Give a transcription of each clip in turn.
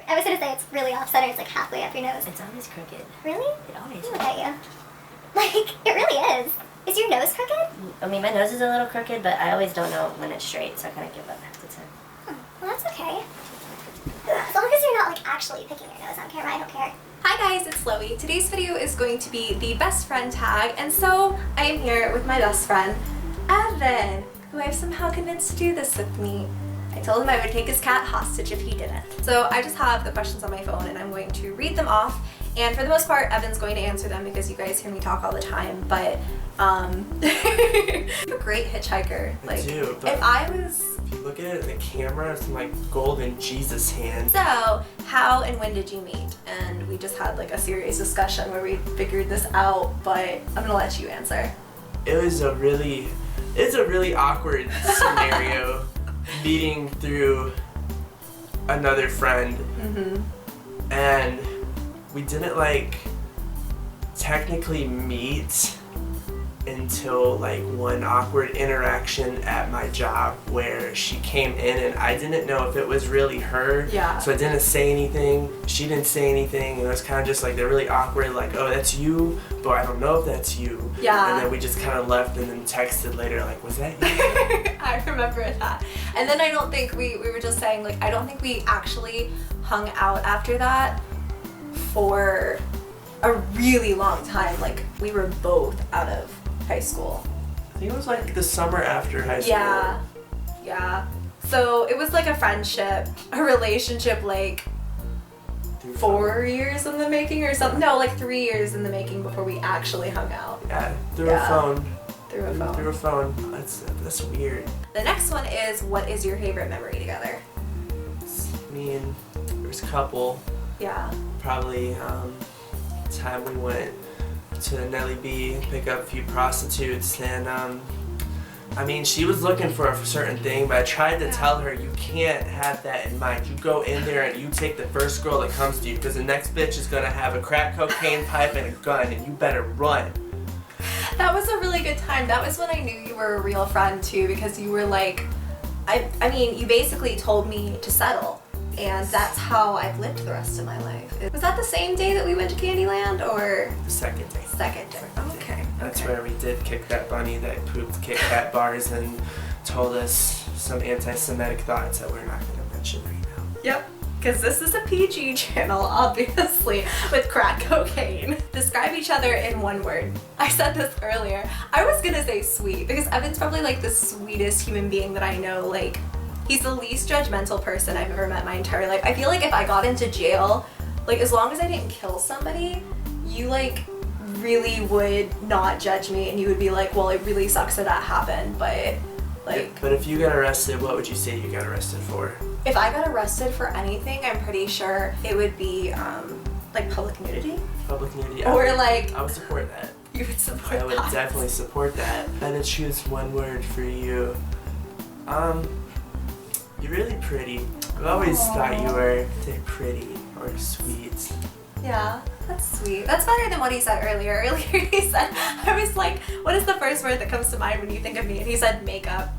I was gonna say it's really off-center. It's like halfway up your nose. It's always crooked. Really? It always is. Look at you. Like, it really is. Is your nose crooked? I mean, my nose is a little crooked, but I always don't know when it's straight, so I kind of give up after 10. Well, that's okay. As long as you're not, like, actually picking your nose on camera, I don't care. Hi guys, it's Loey. Today's video is going to be the best friend tag, and so I am here with my best friend, Evan, who I've somehow convinced to do this with me. I told him I would take his cat hostage if he didn't. So I just have the questions on my phone and I'm going to read them off, and for the most part Evan's going to answer them because you guys hear me talk all the time, but I'm a great hitchhiker. Like, I do, but if I was... If you look at it in the camera, it's like golden Jesus hands. So, how and when did you meet? And we just had like a serious discussion where we figured this out, but I'm gonna let you answer. It's a really awkward scenario, meeting through another friend, and we didn't like technically meet until like one awkward interaction at my job where she came in and I didn't know if it was really her. Yeah. So I didn't say anything. She didn't say anything, and it was kind of just like they're really awkward, like, oh, that's you, but I don't know if that's you. Yeah. And then we just kind of left and then texted later like, was that you? I remember that. And then I don't think we were just saying, like, I don't think we actually hung out after that for a really long time. Like, we were both out of high school. I think it was like the summer after high school. Yeah. So it was like a friendship, a relationship, like 4 years in the making or something. No, like 3 years in the making before we actually hung out. Yeah, through a phone. Through a phone. Through a phone. That's weird. The next one is, what is your favorite memory together? I mean, there's a couple. Yeah. Probably time we went to Nelly B, pick up a few prostitutes, and I mean, she was looking for a certain thing, but I tried to tell her, you can't have that in mind. You go in there and you take the first girl that comes to you, because the next bitch is gonna have a crack cocaine pipe and a gun, and you better run. That was a really good time. That was when I knew you were a real friend too, because you were like, I mean, you basically told me to settle, and that's how I've lived the rest of my life. Was that the same day that we went to Candyland, or? The second day. Second day. Okay. That's where we did kick that bunny that pooped Kit Kat bars and told us some anti-Semitic thoughts that we're not going to mention right now. Yep. Because this is a PG channel, obviously, with crack cocaine. Describe each other in one word. I said this earlier. I was gonna say sweet, because Evan's probably like the sweetest human being that I know. Like, he's the least judgmental person I've ever met in my entire life. I feel like if I got into jail, like, as long as I didn't kill somebody, you like really would not judge me, and you would be like, well, it really sucks that that happened, but like... Yeah, but if you got arrested, what would you say you got arrested for? If I got arrested for anything, I'm pretty sure it would be like public nudity. Public nudity. Or I would support that. You would support I would that. definitely support that. I had to choose one word for you. You're really pretty. I've always thought you were pretty or sweet. Yeah, that's sweet. That's better than what he said earlier. Earlier he said, I was like, what is the first word that comes to mind when you think of me? And he said makeup.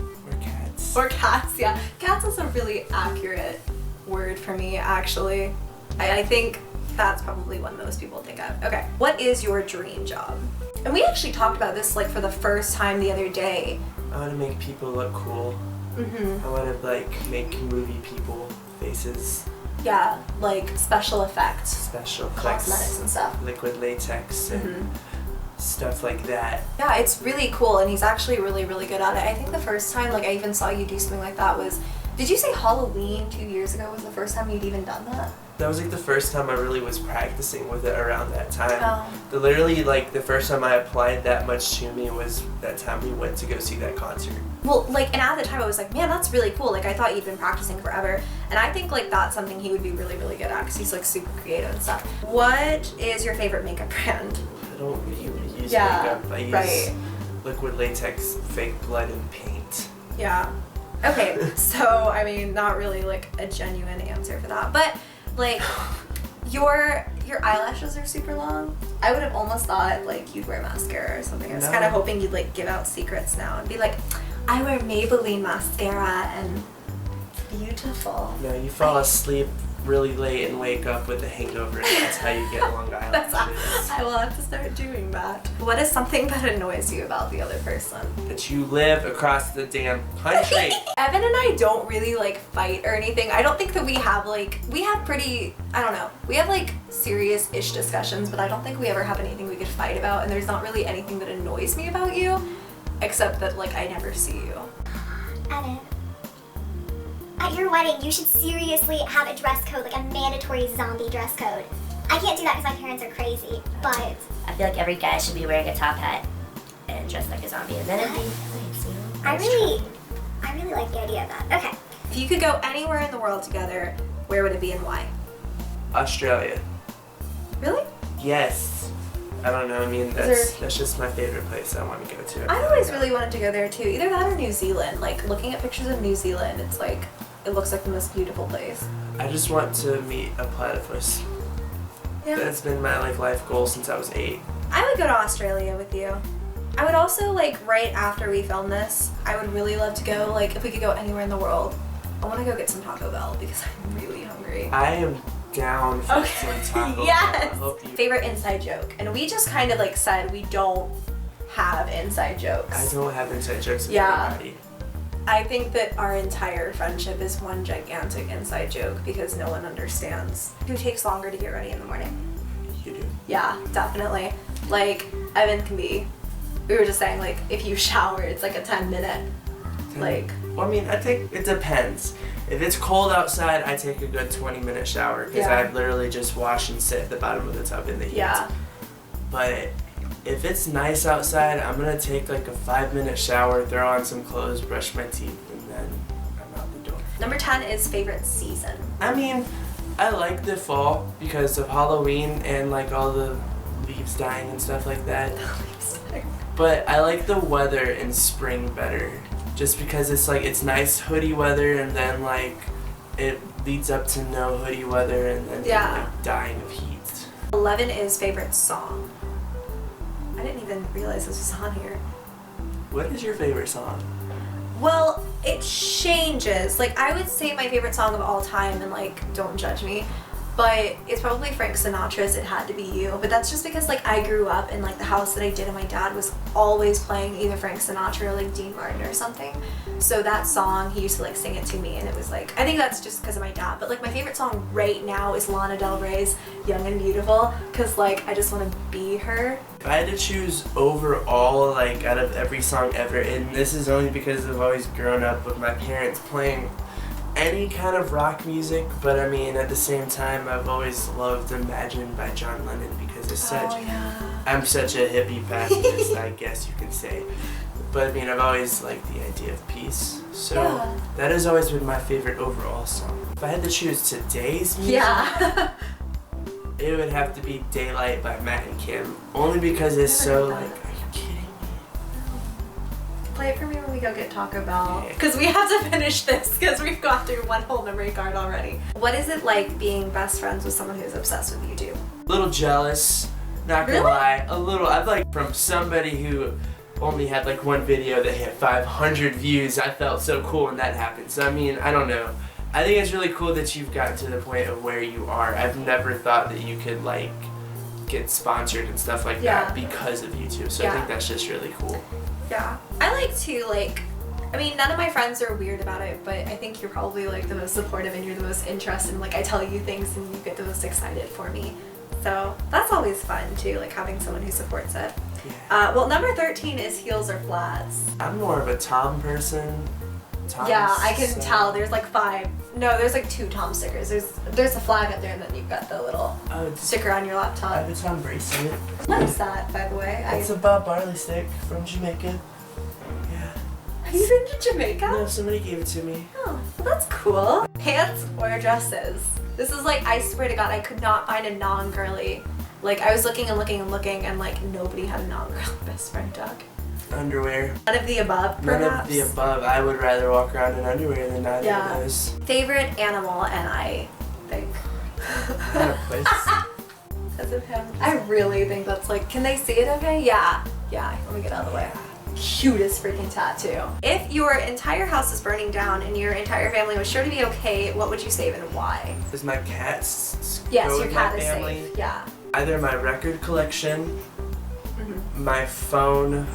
Or cats. Or cats, yeah. Cats is a really accurate word for me, actually. I think that's probably what most people think of. Okay, what is your dream job? And we actually talked about this like for the first time the other day. I want to make people look cool. I want to like make movie people faces. Yeah, like special effects. Special effects. Cosmetics and stuff. Liquid latex and stuff like that. Yeah, it's really cool, and he's actually really, really good at it. I think the first time like I even saw you do something like that was, did you say Halloween 2 years ago was the first time you'd even done that? That was like the first time I really was practicing with it around that time. Oh. Literally like the first time I applied that much to me was that time we went to go see that concert. Well, like, and at the time I was like, man, that's really cool. Like, I thought you'd been practicing forever. And I think like that's something he would be really, really good at, because he's like super creative and stuff. What is your favorite makeup brand? I don't really use makeup. I use liquid latex, fake blood, and paint. Yeah. Okay, so I mean, not really like a genuine answer for that, but like your eyelashes are super long. I would have almost thought like you'd wear mascara or something. I was kind of hoping you'd like give out secrets now and be like, I wear Maybelline mascara and beautiful. No, you fall asleep really late and wake up with a hangover, and that's how you get Long Island. I will have to start doing that. What is something that annoys you about the other person? That you live across the damn country. Evan and I don't really like fight or anything. I don't think that we have pretty, I don't know, we have like serious-ish discussions, but I don't think we ever have anything we could fight about, and there's not really anything that annoys me about you, except that like I never see you. Evan, at your wedding, you should seriously have a dress code, like a mandatory zombie dress code. I can't do that because my parents are crazy, but... I feel like every guy should be wearing a top hat and dressed like a zombie, and then it'd be nice, you know? I Nice really trouble. like the idea of that. Okay. If you could go anywhere in the world together, where would it be and why? Australia. Really? Yes. I don't know. I mean, that's just my favorite place I want to go to. I always really wanted to go there too. Either that or New Zealand. Like looking at pictures of New Zealand, it's like it looks like the most beautiful place. I just want to meet a platypus. Yeah. That's been my like life goal since I was 8. I would go to Australia with you. I would also like right after we film this, I would really love to go like if we could go anywhere in the world. I want to go get some Taco Bell because I'm really hungry. I am down for some Taco Bell. Yes. I hope you. Favorite inside joke, and we just kind of like said we don't have inside jokes. I don't have inside jokes with Yeah. anybody. I think that our entire friendship is one gigantic inside joke because no one understands. Who takes longer to get ready in the morning? You do. Yeah, definitely. Like, Evan can be, we were just saying, like, if you shower, it's like a 10-minute, like... Well, I mean, I think it depends. If it's cold outside, I take a good 20-minute shower because Yeah. I literally just wash and sit at the bottom of the tub in the heat. Yeah. But if it's nice outside, I'm gonna take like a 5-minute shower, throw on some clothes, brush my teeth, and then I'm out the door. Number 10 is favorite season. I mean, I like the fall because of Halloween and like all the leaves dying and stuff like that. But I like the weather in spring better, just because it's like it's nice hoodie weather and then like it leads up to no hoodie weather and then like dying of heat. 11 is favorite song. I didn't even realize this was on here. What is your favorite song? Well, it changes. Like, I would say my favorite song of all time, and like, don't judge me, but it's probably Frank Sinatra's It Had to Be You. But that's just because like I grew up in like the house that I did, and my dad was always playing either Frank Sinatra or like Dean Martin or something. So that song, he used to like sing it to me, and it was like, I think that's just because of my dad. But like my favorite song right now is Lana Del Rey's Young and Beautiful, because like I just want to be her. If I had to choose overall, like out of every song ever, and this is only because I've always grown up with my parents playing any kind of rock music, but I mean at the same time I've always loved Imagine by John Lennon because it's such, I'm such a hippie pacifist, I guess you can say. But I mean I've always liked the idea of peace, so that has always been my favorite overall song. If I had to choose today's music, it would have to be Daylight by Matt and Kim, only because it's so like, are you kidding me? Play it for me when we go get Taco Bell. Because we have to finish this because we've gone through one whole memory card already. What is it like being best friends with someone who's obsessed with YouTube? A little jealous, not gonna lie. A little, I've like from somebody who only had like one video that had 500 views, I felt so cool when that happened. So I mean, I don't know. I think it's really cool that you've gotten to the point of where you are. I've never thought that you could like get sponsored and stuff like that because of YouTube. So I think that's just really cool. Yeah. I like to like, I mean, none of my friends are weird about it, but I think you're probably like the most supportive and you're the most interested and like I tell you things and you get the most excited for me. So that's always fun too, like having someone who supports it. Yeah. Well, number 13 is heels or flats. I'm more of a Tom person. Yeah, I can tell. There's like 5. No, there's like 2 Tom stickers. There's a flag up there, and then you've got the little sticker on your I laptop. have a Tom bracelet. What is that, by the way? It's a Bob Marley stick from Jamaica. Yeah. Have you been to Jamaica? No, somebody gave it to me. Oh, well, that's cool. Pants or dresses? This is like, I swear to God, I could not find a non-girly. Like, I was looking and looking and looking, and like nobody had a non-girly best friend dog. Underwear. None of the above, perhaps? None of the above. I would rather walk around in underwear than either of those. Favorite animal, and I think. Because of him. I really think that's like, can they see it okay? Yeah. Yeah, let me get out of the way. cutest freaking tattoo. If your entire house is burning down and your entire family was sure to be okay, what would you save and why? Does my cat Yes, go your with cat my is family? safe. Yeah. Either my record collection, Mm-hmm. my phone,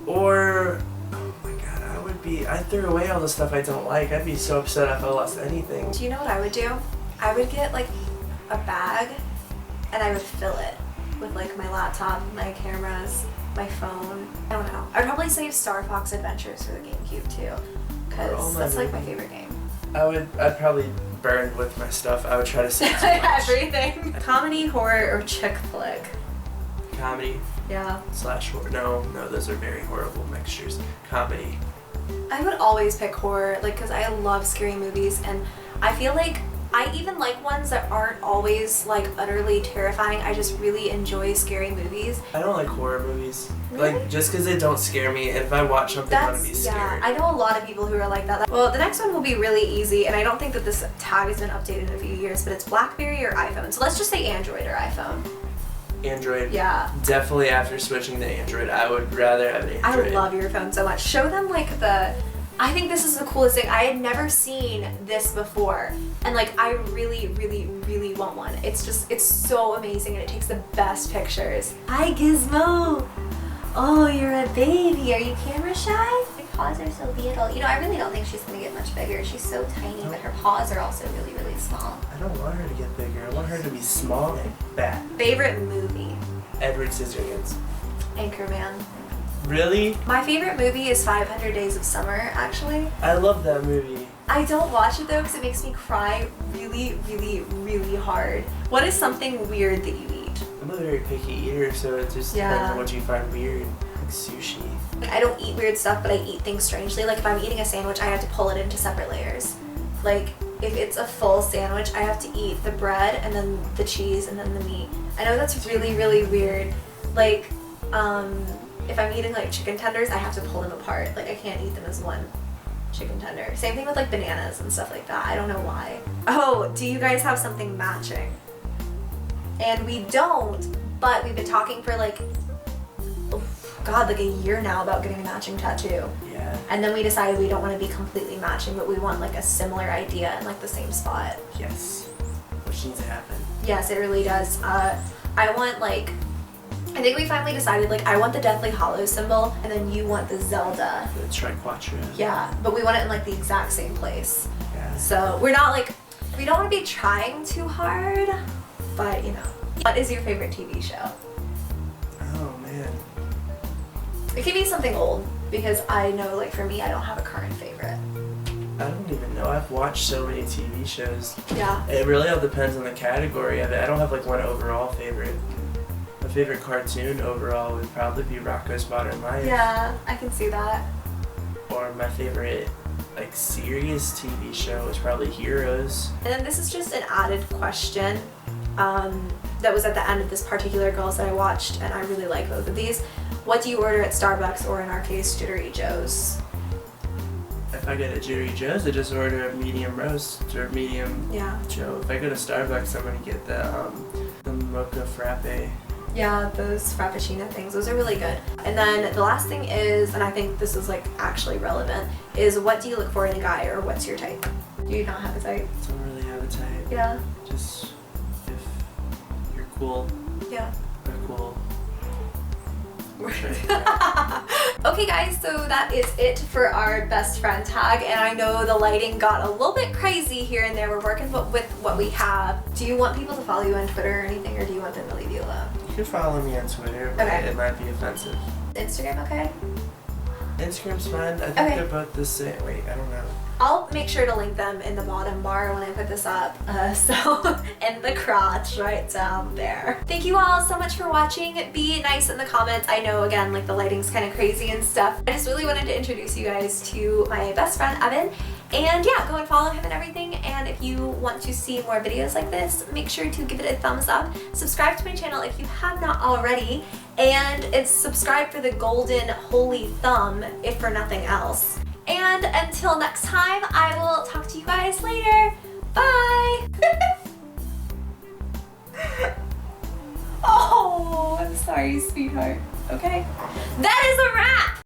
or oh my god, I threw away all the stuff I don't like. I'd be so upset if I lost anything. Do you know what I would do? I would get like a bag and I would fill it with like my laptop, my cameras, my phone. I don't know. I'd probably save Star Fox Adventures for the GameCube too, Oh because my that's like my goodness. favorite game. I'd probably burn with my stuff. I would try to save too much. Everything. Comedy, horror, or chick flick? Comedy Yeah. / horror. No, those are very horrible mixtures. Comedy. I would always pick horror, like, because I love scary movies, and I feel like I even like ones that aren't always like utterly terrifying. I just really enjoy scary movies. I don't like horror movies. Really? Like, just because they don't scare me, and if I watch something, I'm gonna be scared. yeah. I know a lot of people who are like that. Well, the next one will be really easy, and I don't think that this tag has been updated in a few years, but it's BlackBerry or iPhone. So let's just say Android or iPhone. Android. Yeah. Definitely after switching to Android, I would rather have an I Android. love your phone so much. Show them like I think this is the coolest thing. I had never seen this before, and like I really, really, really want one. It's so amazing, and it takes the best pictures. Hi Gizmo! Oh, you're a baby. Are you camera shy? Her paws are so little. You know, I really don't think she's gonna get much bigger. She's so tiny, but her paws are also really, really small. I don't want her to get bigger. I want her to be small and fat. Favorite movie? Edward Scissorhands. Anchorman. Really? My favorite movie is 500 Days of Summer, actually. I love that movie. I don't watch it though because it makes me cry really, really, really hard. What is something weird that you eat? I'm a very picky eater, so it just Yeah. depends on what you find weird. Like sushi. Like, I don't eat weird stuff, but I eat things strangely. Like if I'm eating a sandwich, I have to pull it into separate layers. Like if it's a full sandwich, I have to eat the bread and then the cheese and then the meat. I know that's really, really weird. Like, if I'm eating like chicken tenders, I have to pull them apart. Like I can't eat them as one chicken tender. Same thing with like bananas and stuff like that. I don't know why. Oh, do you guys have something matching? And we don't, but we've been talking for like, oh, God, like a year now about getting a matching tattoo. Yeah. And then we decided we don't want to be completely matching, but we want like a similar idea in like the same spot. Yes. Which needs to happen. Yes, it really does. I want like, I think we finally decided like I want the Deathly Hallows symbol and then you want the Zelda. The Triquatro. Yeah, but we want it in like the exact same place. Yeah. So we're not like, we don't want to be trying too hard, but you know. What is your favorite TV show? Oh man. It can be something old because I know like for me I don't have a current favorite. I don't even know. I've watched so many TV shows. Yeah. It really all depends on the category of it. I don't have like one overall favorite. My favorite cartoon overall would probably be Rocko's Modern Life. Yeah, I can see that. Or my favorite like serious TV show is probably Heroes. And then this is just an added question that was at the end of this particular Girls that I watched, and I really like both of these. What do you order at Starbucks or in our case, Jittery Joe's? If I go to Jerry Joe's, I just order a medium roast or medium Yeah. Joe. If I go to Starbucks, I'm gonna get the mocha frappe. Yeah, those Frappuccino things, those are really good. And then the last thing is, and I think this is like actually relevant, is what do you look for in a guy or what's your type? Do you not have a type? Don't really have a type. Yeah. Just if you're cool, Yeah. I'm cool. Sure. Okay guys, so that is it for our best friend tag, and I know the lighting got a little bit crazy here and there. We're working with what we have. Do you want people to follow you on Twitter or anything, or do you want them to leave you alone? You can follow me on Twitter, but Okay. it might be offensive. Instagram okay? Instagram's fine. I think Okay. they're both the same. Wait, I don't know. I'll make sure to link them in the bottom bar when I put this up. So, in the crotch right down there. Thank you all so much for watching. Be nice in the comments. I know, again, like the lighting's kind of crazy and stuff. I just really wanted to introduce you guys to my best friend, Evan. And yeah, go and follow him and everything. And if you want to see more videos like this, make sure to give it a thumbs up. Subscribe to my channel if you have not already. And it's subscribe for the golden holy thumb, if for nothing else. And until next time, I will talk to you guys later. Bye! Oh, I'm sorry, sweetheart. Okay. That is a wrap!